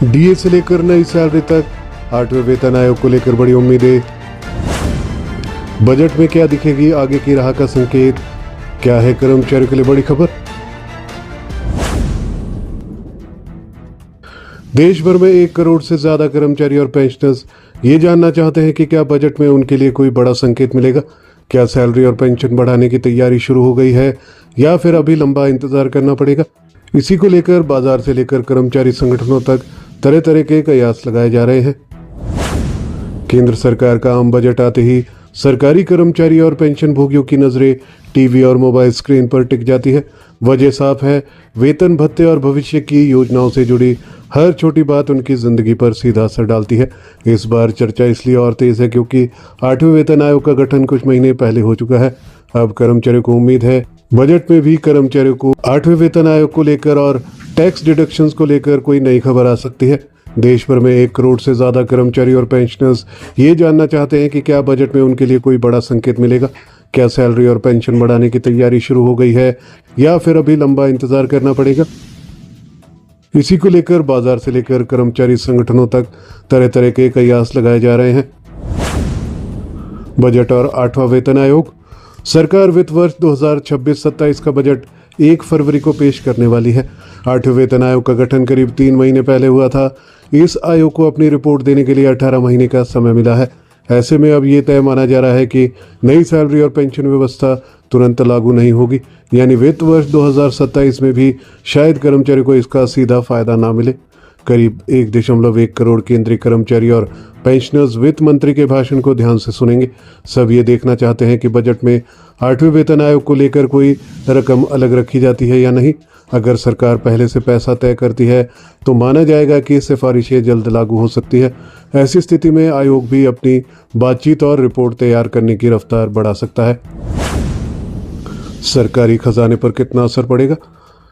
DA से लेकर नई सैलरी तक 8वें वेतन आयोग को लेकर बड़ी उम्मीदें। बजट में क्या दिखेगी आगे की राह का संकेत, क्या है कर्मचारियों के लिए बड़ी खबर। देश भर में 1 करोड़ से ज्यादा कर्मचारी और पेंशनर्स ये जानना चाहते हैं कि क्या बजट में उनके लिए कोई बड़ा संकेत मिलेगा। क्या सैलरी और पेंशन बढ़ाने की तैयारी शुरू हो गई है या फिर अभी लंबा इंतजार करना पड़ेगा। इसी को लेकर बाजार से लेकर कर्मचारी संगठनों तक तरह तरह के कयास लगाए जा रहे हैं। केंद्र सरकार का आम बजट आते ही सरकारी कर्मचारी और पेंशन भोगियों की नजरें टीवी और मोबाइल स्क्रीन पर टिक जाती है। वजह साफ है, वेतन भत्ते और भविष्य की योजनाओं से जुड़ी हर छोटी बात उनकी जिंदगी पर सीधा असर डालती है। इस बार चर्चा इसलिए और तेज है क्योंकि 8वें वेतन आयोग का गठन कुछ महीने पहले हो चुका है। अब कर्मचारियों को उम्मीद है बजट में भी कर्मचारियों को 8वें वेतन आयोग को लेकर और टैक्स डिडक्शंस को लेकर कोई नई खबर आ सकती है। देश भर में 1 करोड़ से ज्यादा कर्मचारी और पेंशनर्स ये जानना चाहते हैं कि क्या बजट में उनके लिए कोई बड़ा संकेत मिलेगा। क्या सैलरी और पेंशन बढ़ाने की तैयारी शुरू हो गई है या फिर अभी लंबा इंतजार करना पड़ेगा। इसी को लेकर बाजार से लेकर कर्मचारी संगठनों तक तरह तरह के कयास लगाए जा रहे हैं। बजट और 8वां वेतन आयोग। सरकार वित्त वर्ष 2026-27 का बजट 1 फरवरी को पेश करने वाली है। 8वें वेतन आयोग का गठन करीब 3 महीने पहले हुआ था। इस आयोग को अपनी रिपोर्ट देने के लिए 18 महीने का समय मिला है। ऐसे में अब ये तय माना जा रहा है कि नई सैलरी और पेंशन व्यवस्था तुरंत लागू नहीं होगी, यानी वित्त वर्ष 2027 में भी शायद कर्मचारियों को इसका सीधा फायदा ना मिले। करीब 1.1 करोड़ केंद्रीय कर्मचारी और पेंशनर्स वित्त मंत्री के भाषण को ध्यान से सुनेंगे। सब ये देखना चाहते हैं कि बजट में 8वें वेतन आयोग को लेकर कोई रकम अलग रखी जाती है या नहीं। अगर सरकार पहले से पैसा तय करती है तो माना जाएगा कि सिफारिशें जल्द लागू हो सकती है। ऐसी स्थिति में आयोग भी अपनी बातचीत और रिपोर्ट तैयार करने की रफ्तार बढ़ा सकता है। सरकारी खजाने पर कितना असर पड़ेगा।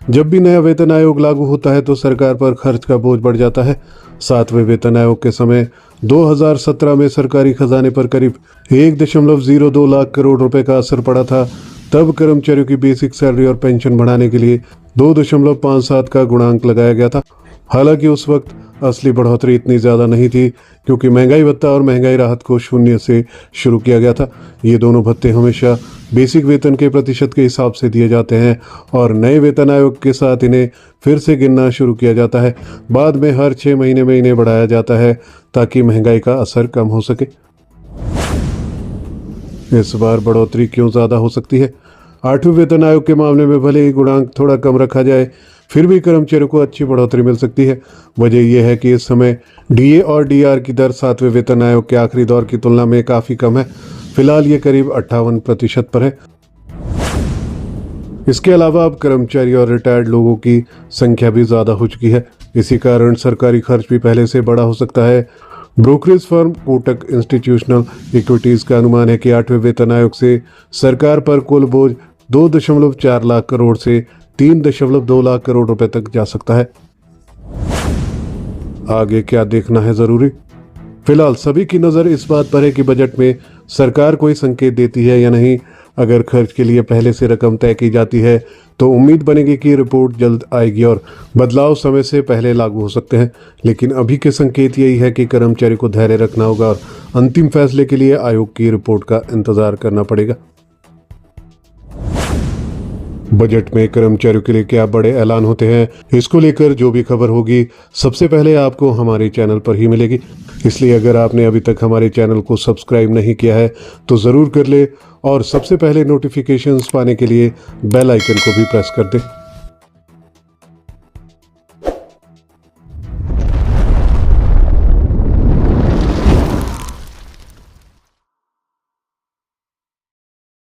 जब भी नया वेतन आयोग लागू होता है तो सरकार पर खर्च का बोझ बढ़ जाता है। 7वें वेतन आयोग के समय 2017 में सरकारी खजाने पर करीब 1.02 लाख करोड़ रुपए का असर पड़ा था। तब कर्मचारियों की बेसिक सैलरी और पेंशन बढ़ाने के लिए 2.57 का गुणांक लगाया गया था। हालांकि उस वक्त असली बढ़ोतरी इतनी ज़्यादा नहीं थी क्योंकि महंगाई भत्ता और महंगाई राहत को 0 से शुरू किया गया था। ये दोनों भत्ते हमेशा बेसिक वेतन के प्रतिशत के हिसाब से दिए जाते हैं और नए वेतन आयोग के साथ इन्हें फिर से गिनना शुरू किया जाता है। बाद में हर 6 महीने में इन्हें बढ़ाया जाता है ताकि महंगाई का असर कम हो सके। इस बार बढ़ोतरी क्यों ज़्यादा हो सकती है। 8वें वेतन आयोग के मामले में भले ही गुणांक थोड़ा कम रखा जाए, फिर भी कर्मचारियों को अच्छी बढ़ोतरी मिल सकती है। वजह यह है कि इस समय डीए और डीआर की दर 7वें वेतन आयोग के आखिरी दौर की तुलना में काफ़ी कम है। फिलहाल ये करीब 58% पर है। इसके अलावा अब कर्मचारी और रिटायर्ड लोगों की संख्या भी ज़्यादा हो चुकी है। इसी कारण सरकारी खर्च भी पहले से बड़ा हो सकता है। Brokerage firm Kotak institutional equities का अनुमान है कि 8वें वेतन आयोग से सरकार पर कुल बोझ 2.4 लाख करोड़ से 3.2 लाख करोड़ रुपए तक जा सकता है। आगे क्या देखना है जरूरी। फिलहाल सभी की नज़र इस बात पर है कि बजट में सरकार कोई संकेत देती है या नहीं। अगर खर्च के लिए पहले से रकम तय की जाती है तो उम्मीद बनेगी कि रिपोर्ट जल्द आएगी और बदलाव समय से पहले लागू हो सकते हैं। लेकिन अभी के संकेत यही है कि कर्मचारी को धैर्य रखना होगा और अंतिम फैसले के लिए आयोग की रिपोर्ट का इंतजार करना पड़ेगा। बजट में कर्मचारियों के लिए क्या बड़े ऐलान होते हैं, इसको लेकर जो भी खबर होगी सबसे पहले आपको हमारे चैनल पर ही मिलेगी। इसलिए अगर आपने अभी तक हमारे चैनल को सब्सक्राइब नहीं किया है तो ज़रूर कर ले और सबसे पहले नोटिफिकेशंस पाने के लिए बेल आइकन को भी प्रेस कर दें।